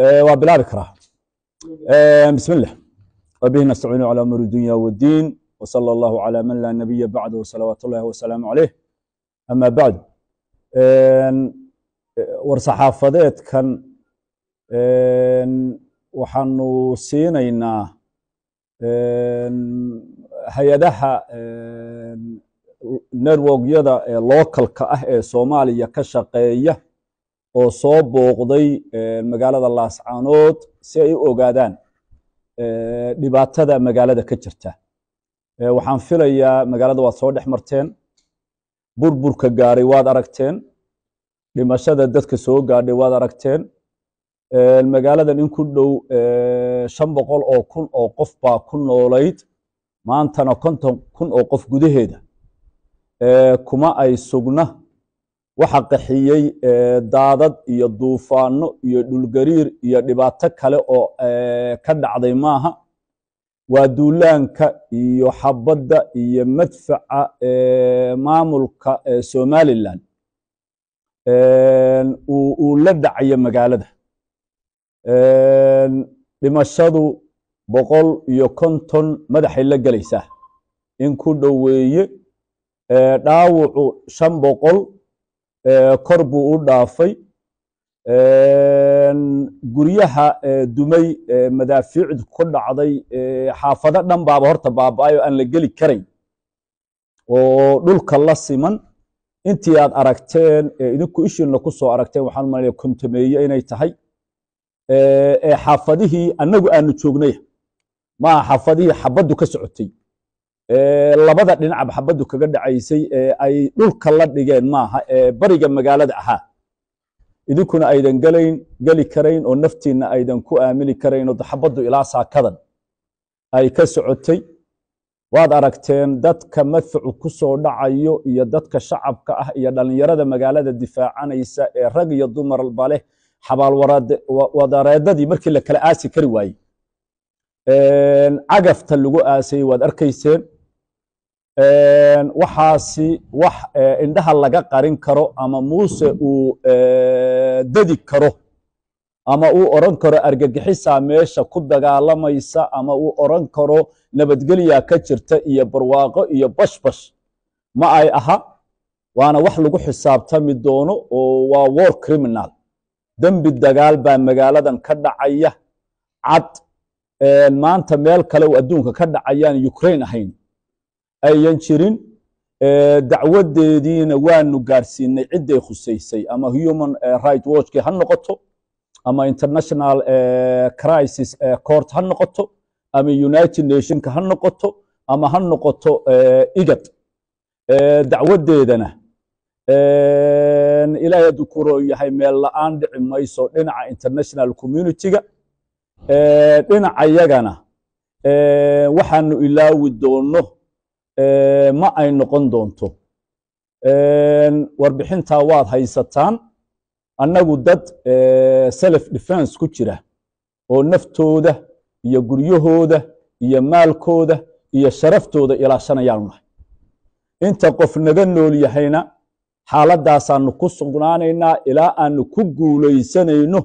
وبلا بكرة. بسم الله وبه نستعين على أمور الدنيا والدين وصلى الله على من لا نبي بعده وصلوات الله وسلامه عليه. أما بعد ورصحافدات كان waxaanu siinaynaa hay-adaha networkyada localka ah ee Soomaaliya ka shaqeeya oo soo booqday magaalada Laascaanood si ay u ogaadaan dhibaatada magaalada ka jirta. Waxaan filayaa magaalada waad soo dhex marteen, burburka gaaray waad aragteen, dhimashada dadka soo gaadhay waad aragteen. magaaladan in ku dhow 500 oo kun oo qof baa ku noolayd, maantana 50 kun oo qof gudaheeda kuma ay sugna. waxa qaxiyay daadad iyo duufaano iyo dhulgariir iyo dhibaato kale oo ka dhacday maaha, waa duulaanka iyo xabadda iyo madfaca maamulka Somaliland uu la dhacay magaalada. dhimashadu 150 madaxay la galaysaa in ku dhoweeye, dhaawacu 500 kor buu u dhaafay. guryaha dumay madaafiicdu ku dhacday, xaafado dhan baaba horta baabaayo aan la geli karayn oo dhulka la siman. intii aad aragteen idinku ishiina ku soo aragteen waxaan u maleynayaa kontameeye inay tahay xaafadihii annagu aanu joognay, ma xaafadihii xabaddu ka socotay labada dhinacba xabaddu kaga dhacaysay ay dhulka la dhigeen maaha bariga magaalada ahaa. idinkuna aydan geli karayn oo naftiina aydan ku aamini karayn oo xabaddu ilaa saakadan ay ka socotay. waad aragteen dadka madfacu ku soo dhacayo iyo dadka shacabka ah iyo dhalinyarada magaalada difaacanaysa ee rag iyo dumarba leh xabaal wadareedadii markii la kala aasi kari waayey cagafta lagu aasay waad arkayseen. waxaasi wax indhaha laga qarin karo ama muuse uu dadi karo ama uu oran karo argagixisaa meesha ku dagaalamaysa ama uu oran karo nabadgelya ka jirta iyo barwaaqo iyo bashbash ma ay aha. waana wax lagu xisaabtami doono oo waa war criminal. dembi dagaal baa magaaladan ka dhacaya cad. maanta meel kale oo adduunka ka dhacayaan Ukraine ahayn ayan jirin. dacwadeediina waanu gaarsiinay ciday khusaysay ama Human Rights Watch ha noqoto ama International Crisis Court ha noqoto ama United Nations ha noqoto ama ha noqoto IGAD. dacwadeedana ilaahay dukuro yahay meel la'aan dhici mayso dhinaca international community-ga. dhinaca yagana waxaanu ilaawi doono ma ay noqon doonto. warbixinta waad haysataan. annagu dad self defense ku jira oo naftooda iyo guryahooda iyo maalkooda iyo sharaftooda ilaashanayaan nahay. inta qof naga nool yahayna xaaladaasaanu ku sugnaanaynaa ilaa aanu ku guulaysanayno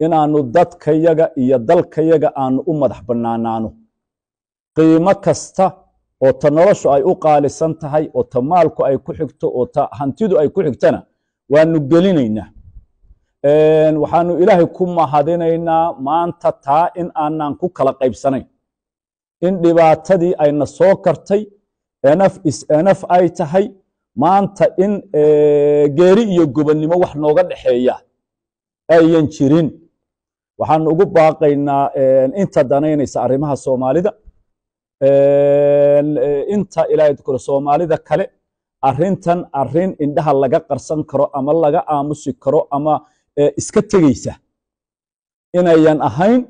inaanu dadkayaga iyo dalkayaga aanu u madax bannaanaano. qiimo kasta oo ta noloshu ay u qaalisan tahay oo ta maalku ay ku xigto oo ta hantidu ay ku xigtana waanu gelinaynaa. waxaanu ilaahay ku mahadinaynaa maanta taa in aanan ku kala qaybsanayn, in dhibaatadii ayna soo kartay NF ay tahay maanta in geeri iyo gobonnimo wax nooga dhaxeeya ayan jirin. waxaanu ugu baaqaynaa inta danaynaysa arrimaha Soomaalida, inta ilaahay dukuro Soomaalida kale, arrintan arrin indhaha laga qarsan karo ama laga aamusi karo ama iska tegaysa inayan ahayn.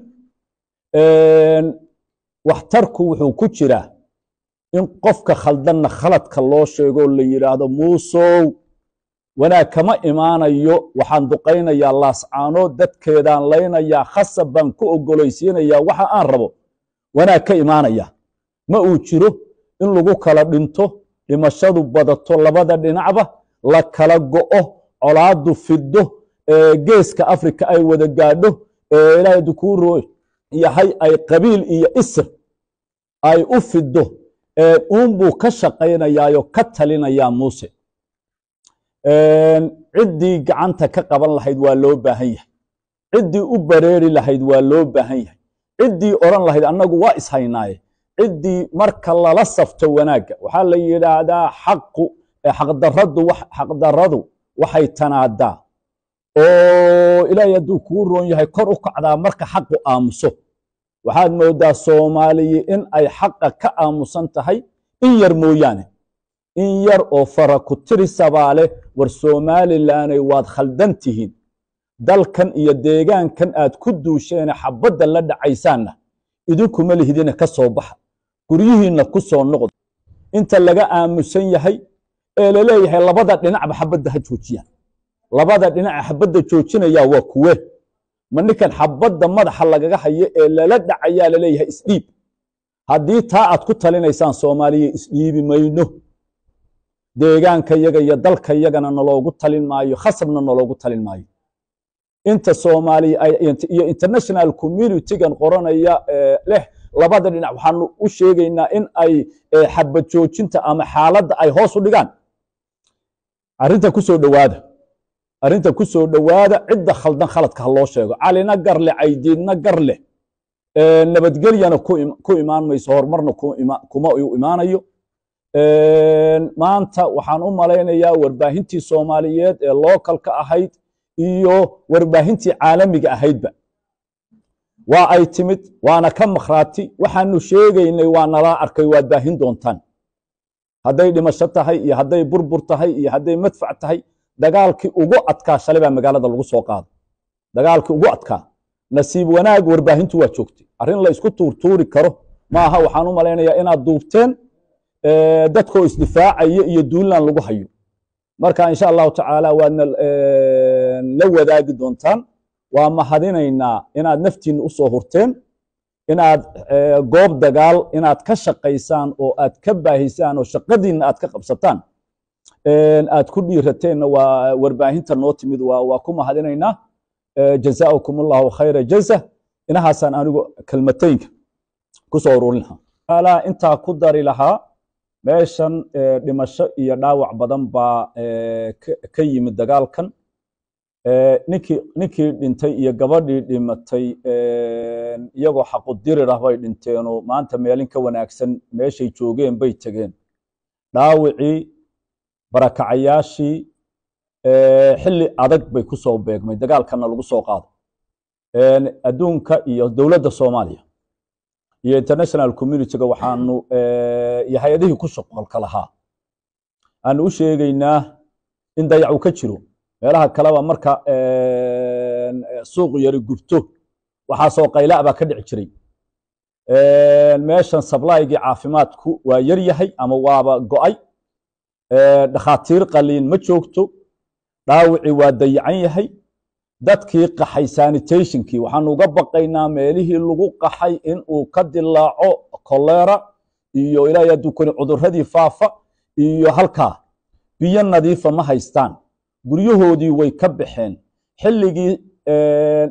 waxtarku wuxuu ku jiraa in qofka khaldanna khaladka loo sheego la yiraahdo muusow wanaag kama imaanayo, waxaan duqaynayaa Laascaanood, dadkeedaan laynayaa, khasab baan ku ogolaysiinayaa waxa aan rabo wanaag ka imaanaya ma uu jiro. in lagu kala dhinto, dhimashadu badato, labada dhinacba la kala go'o, colaadu fido, geeska Afrika ay wada gaadho, ilaahay dukuro yahay ay qabiil iyo isr ay u fido buu ka shaqaynayaayo ka talinayaa muuse ciddii gacanta ka qaban lahayd waa loo baahan yahay ciddii u bareeri lahayd waa loo baahan yahay ciddii oran lahayd annagu waa ishaynaaye ciddii marka lala safto wanaagga waxaa la yidhaahdaa xaqdarradu waxay tanaadaa oo ilaahay hadduu kuu roon yahay kor u kacdaa marka xaqu aamuso waxaad moodaa soomaaliya in ay xaqa ka aamusan tahay in yar mooyaane in yar oo fara ku tirisabaa leh war somalilanay waad khaldan tihiin dalkan iyo deegaankan aad ku duusheene xabadda la dhacaysaanna idinkuma lihidina ka soo baxa guryihiinna ku soo noqda inta laga aamusan yahay ee la leeyahay labada dhinacba xabadda ha joojiyaan labada dhinac xabadda joojinayaa waa kuwe ma ninkan xabadda madaxa lagaga hayo ee lala dhacayaa la leeyahay isdhiib haddii taa aad ku talinaysaan soomaaliya isdhiibi mayno deegaanka yaga iyo dalka yagana naloogu talin maayo khasabna naloogu talin maayo inta soomaaliya iyo international communitygan qoranaya leh labada dhinac waxaanu u sheegaynaa in ay xabad joojinta ama xaaladda ay hoos u dhigaan arrinta ku soo dhowaada cidda khaldan khaladka ha loo sheego calina garle caydiidna garle nabadgelyana ku imaan mayso horumarna kuma imaanayo maanta waxaan u malaynayaa warbaahintii soomaaliyeed ee lookalka ahayd iyo warbaahintii caalamiga ahaydba waa ay timid waana ka makhraati waxaanu sheegaynay waa nala arkay waad baahin doontaan hadday dhimasho tahay iyo hadday burbur tahay iyo hadday madfac tahay dagaalkii ugu adkaa shalay baa magaalada lagu soo qaaday dagaalkii ugu adkaa nasiib wanaag warbaahintu waa joogtay arrin la isku tuurtuuri karo maaha waxaan u malaynayaa inaad duubteen dadkoo isdifaacaya iyo duulaan lagu hayo marka insha allahu tacaala waadna la wadaagi doontaan waa mahadinaynaa inaad naftiinna u soo hurteen inaad goob dagaal inaad ka shaqaysaan oo aad ka baahisaan oo shaqadiinna aad ka qabsataan aad ku dhiirateenna waa warbaahinta noo timid waa ku mahadinaynaa jazaakum allahu khayra jaza inahaasaan anigu kelmataynka ku soo ururin lahaa intaa ku dari lahaa meeshan dhimasho iyo dhaawac badan baa ka yimid dagaalkan ninkii dhintay iyo gabadhii dhimatay iyagoo xaqu dirir ah bay dhinteenoo maanta meelin ka wanaagsan meeshay joogeen bay tegeen dhaawicii barakacayaashii xilli adag bay ku soo beegmay dagaalkana lagu soo qaado adduunka iyo dowladda soomaaliya iyo international communityga waxaanu iyo hay-adihii ku shaqolka lahaa aanu u sheegaynaa in dayacu ka jiro meelaha kaleba marka suuq yari gubto waxaasoo qayla baa ka dhici jiray meeshan sablaygii caafimaadku waa yar yahay ama waaba go'ay dhakhaatiir qaliin ma joogto dhaawicii waa dayacan yahay dadkii qaxay sanitationkii waxaanu uga baqaynaa meelihii lagu qaxay in uu ka dilaaco kolera iyo ilaahay hadduu kani cudurradii faafa iyo halkaa biyo nadiifa ma haystaan guryahoodii way ka baxeen xilligii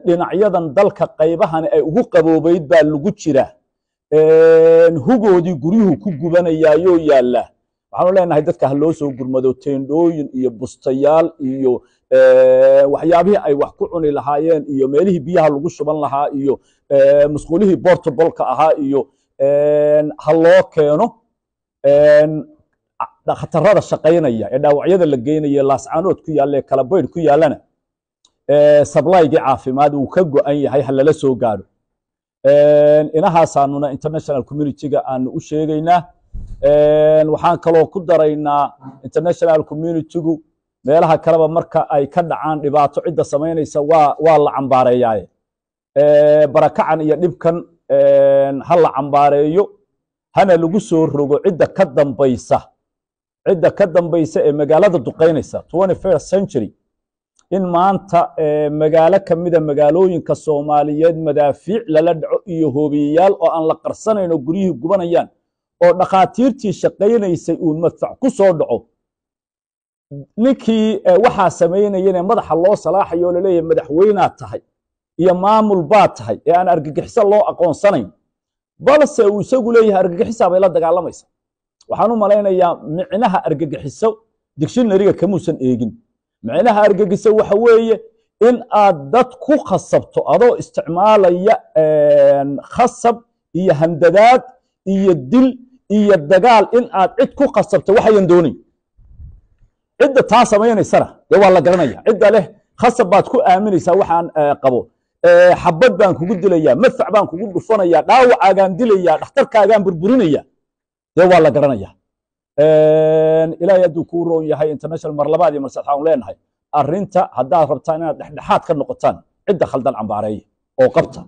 dhinacyadan dalka qaybahani ay ugu qaboobayd baa lagu jira hugoodii guryuhu ku gubanayaayoo yaallaa waxaanu leenahay dadka ha loo soo gurmado teendhooyin iyo bustayaal iyo waxyaabihii ay wax ku cuni lahaayeen iyo meelihii biyaha lagu shuban lahaa iyo musqulihii portableka ahaa iyo ha loo keeno dhakhtarada shaqaynaya ee dhaawacyada la geynaya laascaanood ku yaalla ee kalabaydh ku yaallana sablaygii caafimaad uu ka go'an yahay ha lala soo gaadho inahaasaanuna international communityga aanu u sheegaynaa waxaan kaloo ku daraynaa international communitygu meelaha kaleba marka ay ka dhacaan dhibaato cidda samaynaysa waa la cambaareeyaaye barakacan iyo dhibkan ha la cambaareeyo hana lagu soo rogo cidda ka dambaysa ee magaalada duqaynaysa 21st century in maanta magaalo ka mida magaalooyinka Soomaaliyeed madaafiic lala dhaco iyo hoobiyayaal oo aan la qarsanayno guryihii gubanayaan oo dhaqaatiirtii shaqaynaysay uu madfac ku soo dhaco ninkii waxaa sameynayeen madaxa loo salaaxayo la leeyahay madaxweynaad tahay iyo maamul baa tahay ee aan argagixiso loo aqoonsanayn balse uu isagu leeyahay argagixisaa bay la dagaalamaysa waxaan u malaynayaa micnaha argagixiso dictionary-ga kamuusan eegin micnaha argagixiso waxa weeye in aad dad ku khasabto adoo isticmaalaya khasab iyo handadaad iyo dil iyo dagaal in aad cid ku khasabto waxayan doonayn cidda taa samaynaysana dee waa la garanaya cidda leh khasab baad ku aaminaysaa waxaan qabo xabad baan kugu dilayaa madfac baan kugu dhufanayaa dhaawacaagaan dilayaa dhakhtarkaagaan burburinaya dee waa la garanaya ilaahay hadduu kuu roon yahay international mar labaad iyo mar saddexaad aan leenahay arrinta haddaad rabtaan inaad dhexdhexaad ka noqotaan cidda khaldan cambaareeya oo qabta